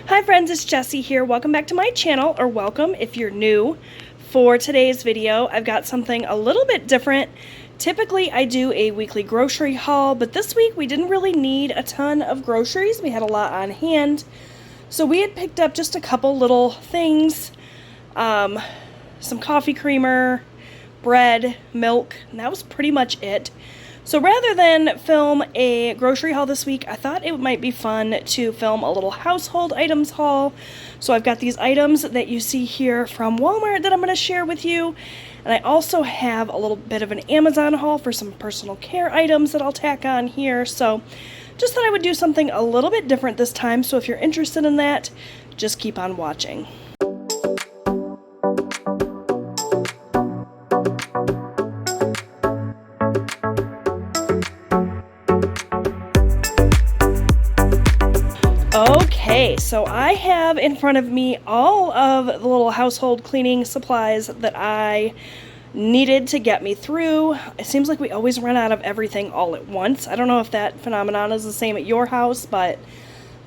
Hi friends, it's Jessie here. Welcome back to my channel, or welcome if you're new. For today's video, I've got something a little bit different. Typically, I do a weekly grocery haul, but this week we didn't really need a ton of groceries. We had a lot on hand. So we had picked up just a couple little things. Some coffee creamer, bread, milk, and that was pretty much it. So rather than film a grocery haul this week, I thought it might be fun to film a little household items haul. So I've got these items that you see here from Walmart that I'm going to share with you. And I also have a little bit of an Amazon haul for some personal care items that I'll tack on here. So just thought I would do something a little bit different this time. So if you're interested in that, just keep on watching. Okay, so I have in front of me all of the little household cleaning supplies that I needed to get me through. It seems like we always run out of everything all at once. I don't know if that phenomenon is the same at your house, but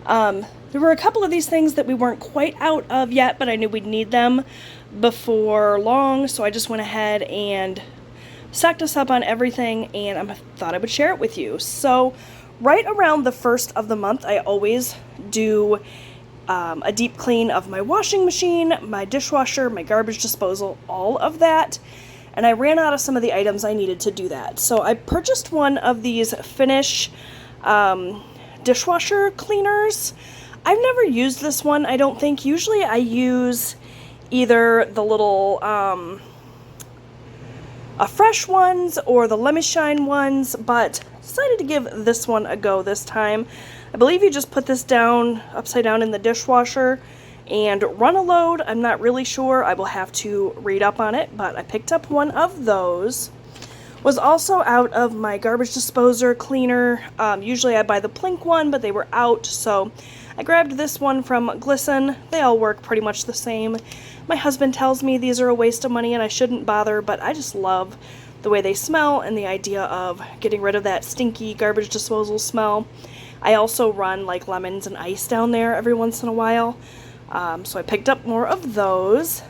there were a couple of these things that we weren't quite out of yet, but I knew we'd need them before long, so I just went ahead and stocked us up on everything, and I thought I would share it with you. So right around the first of the month, I always do a deep clean of my washing machine, my dishwasher, my garbage disposal, all of that. And I ran out of some of the items I needed to do that. So I purchased one of these Finish dishwasher cleaners. I've never used this one, I don't think. Usually I use either the little fresh ones or the Lemon Shine ones, but decided to give this one a go this time. I believe you just put this down upside down in the dishwasher and run a load. I'm not really sure. I will have to read up on it, but I picked up one of those. Was also out of my garbage disposer cleaner. Usually I buy the Plink one, but they were out, so I grabbed this one from Glisten. They all work pretty much the same. My husband tells me these are a waste of money and I shouldn't bother, but I just love the way they smell and the idea of getting rid of that stinky garbage disposal smell. I also run like lemons and ice down there every once in a while, so I picked up more of those.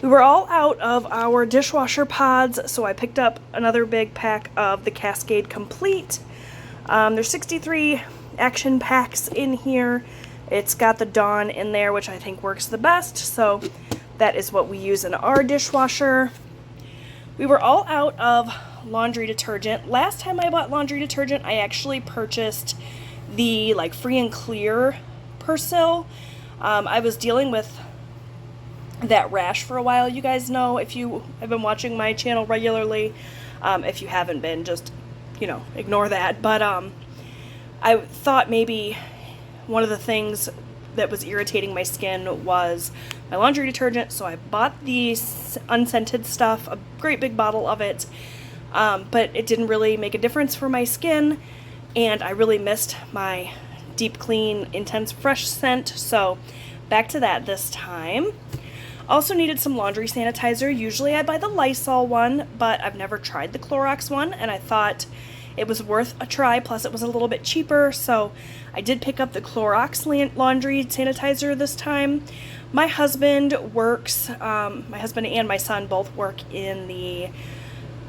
We were all out of our dishwasher pods, so I picked up another big pack of the Cascade Complete. There's 63 action packs in here. It's got the Dawn in there, which I think works the best, so that is what we use in our dishwasher. We were all out of laundry detergent. Last time I bought laundry detergent, I actually purchased the like Free and Clear Persil. I was dealing with that rash for a while. You guys know if you have been watching my channel regularly. If you haven't been, just, ignore that. But I thought maybe one of the things that was irritating my skin was my laundry detergent, so I bought the unscented stuff, a great big bottle of it, but it didn't really make a difference for my skin, and I really missed my deep clean, intense fresh scent, so back to that this time. Also needed some laundry sanitizer. Usually I buy the Lysol one, but I've never tried the Clorox one, and I thought it was worth a try, plus it was a little bit cheaper, so I did pick up the Clorox laundry sanitizer this time. My husband works, my husband and my son both work in the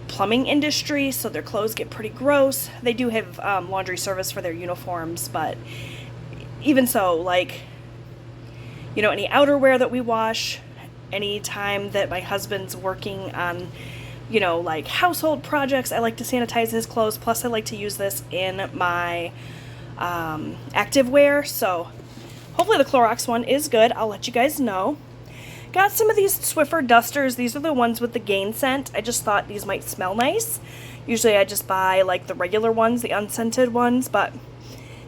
plumbing industry, so their clothes get pretty gross. They do have laundry service for their uniforms, but even so, like, any outerwear that we wash, any time that my husband's working on like household projects, I like to sanitize his clothes, plus I like to use this in my activewear, so hopefully the Clorox one is good. I'll let you guys know. Got some of these Swiffer dusters. These are the ones with the Gain scent. I just thought these might smell nice. Usually I just buy like the regular ones, the unscented ones, but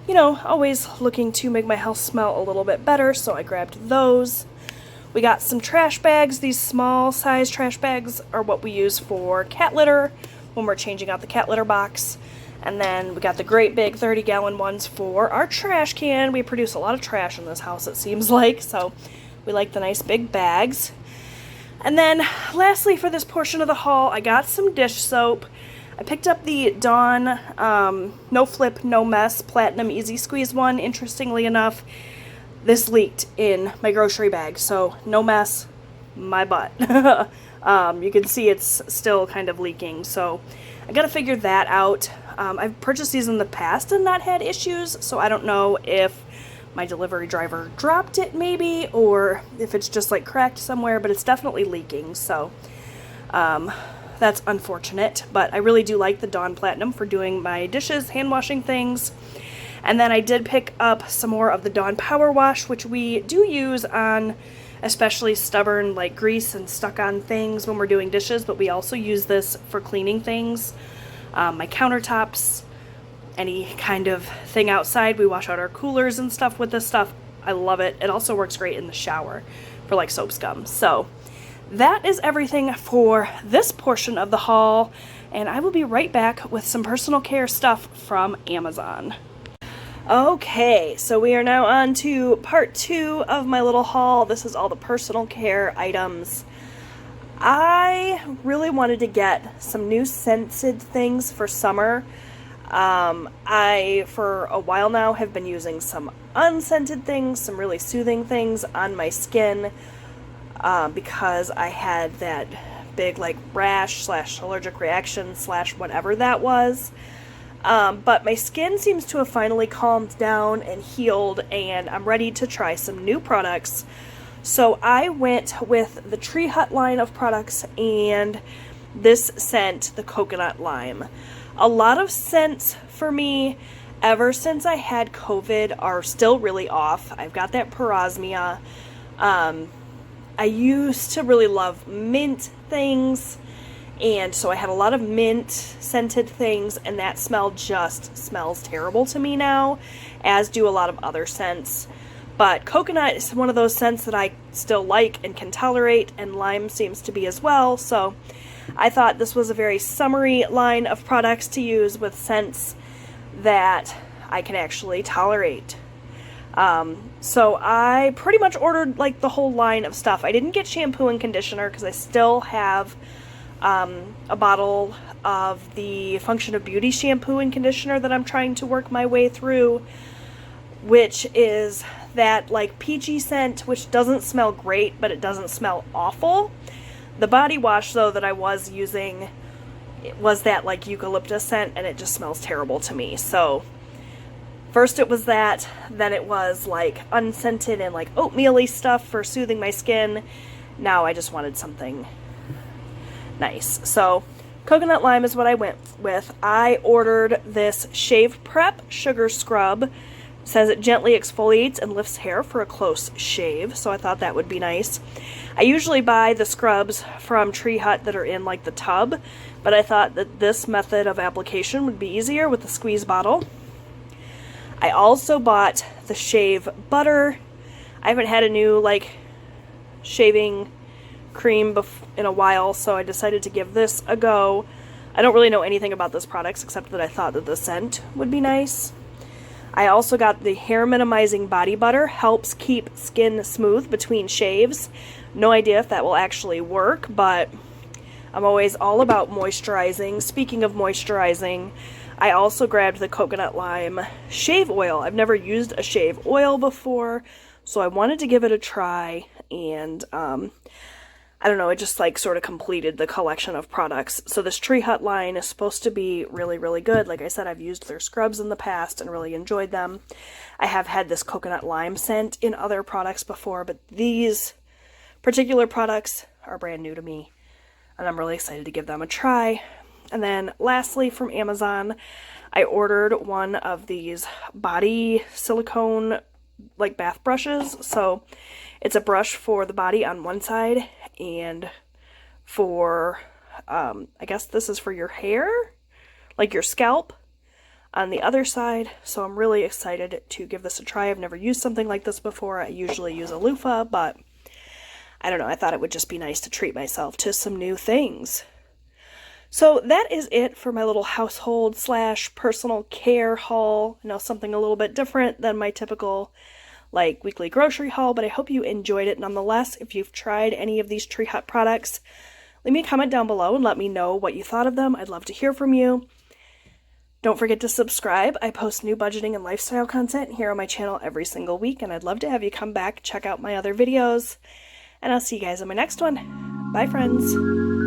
always looking to make my house smell a little bit better, so I grabbed those. We got some trash bags. These small size trash bags are what we use for cat litter when we're changing out the cat litter box. And then we got the great big 30-gallon ones for our trash can. We produce a lot of trash in this house, it seems like, so we like the nice big bags. And then lastly, for this portion of the haul, I got some dish soap. I picked up the Dawn No Flip, No Mess Platinum Easy Squeeze one. Interestingly enough, this leaked in my grocery bag, so no mess, my butt. You can see it's still kind of leaking, so I gotta figure that out. I've purchased these in the past and not had issues, so I don't know if my delivery driver dropped it maybe, or if it's just like cracked somewhere, but it's definitely leaking, so that's unfortunate. But I really do like the Dawn Platinum for doing my dishes, hand washing things. And then I did pick up some more of the Dawn Power Wash, which we do use on especially stubborn like grease and stuck on things when we're doing dishes, but we also use this for cleaning things, my countertops, any kind of thing outside. We wash out our coolers and stuff with this stuff. I love it. It also works great in the shower for like soap scum. So that is everything for this portion of the haul, and I will be right back with some personal care stuff from Amazon. Okay, so we are now on to part 2 of my little haul. This is all the personal care items. I really wanted to get some new scented things for summer. I, for a while now, have been using some unscented things, some really soothing things on my skin, because I had that big, like, rash / allergic reaction / whatever that was. But my skin seems to have finally calmed down and healed, and I'm ready to try some new products. So I went with the Tree Hut line of products and this scent, the coconut lime. A lot of scents for me ever since I had COVID are still really off. I've got that parosmia. I used to really love mint things, and so I had a lot of mint scented things, and that smell just smells terrible to me now, as do a lot of other scents. But coconut is one of those scents that I still like and can tolerate, and lime seems to be as well, so I thought this was a very summery line of products to use with scents that I can actually tolerate. So I pretty much ordered like the whole line of stuff. I didn't get shampoo and conditioner because I still have a bottle of the Function of Beauty shampoo and conditioner that I'm trying to work my way through, which is that like peachy scent, which doesn't smell great, but it doesn't smell awful. The body wash though that I was using, it was that like eucalyptus scent, and it just smells terrible to me. So first it was that, then it was like unscented and like oatmeal-y stuff for soothing my skin. Now I just wanted something nice. So coconut lime is what I went with. I ordered this Shave Prep Sugar Scrub. It says it gently exfoliates and lifts hair for a close shave, so I thought that would be nice. I usually buy the scrubs from Tree Hut that are in like the tub, but I thought that this method of application would be easier with the squeeze bottle. I also bought the shave butter. I haven't had a new like shaving cream in a while, so I decided to give this a go. I don't really know anything about this product except that I thought that the scent would be nice. I also got the hair minimizing body butter. Helps keep skin smooth between shaves. No idea if that will actually work, but I'm always all about moisturizing. Speaking of moisturizing, I also grabbed the coconut lime shave oil. I've never used a shave oil before, so I wanted to give it a try, and I don't know, it just like sort of completed the collection of products. So this Tree Hut line is supposed to be really, really good. Like I said, I've used their scrubs in the past and really enjoyed them. I have had this coconut lime scent in other products before, but these particular products are brand new to me, and I'm really excited to give them a try. And then lastly, from Amazon, I ordered one of these body silicone like bath brushes. So it's a brush for the body on one side, and for I guess this is for your hair, like your scalp, on the other side. So I'm really excited to give this a try. I've never used something like this before. I usually use a loofah, but I don't know, I thought it would just be nice to treat myself to some new things. So that is it for my little household / personal care haul. You know, something a little bit different than my typical like weekly grocery haul, but I hope you enjoyed it nonetheless. If you've tried any of these Tree Hut products, leave me a comment down below and let me know what you thought of them. I'd love to hear from you. Don't forget to subscribe. I post new budgeting and lifestyle content here on my channel every single week, and I'd love to have you come back, check out my other videos, and I'll see you guys in my next one. Bye, friends.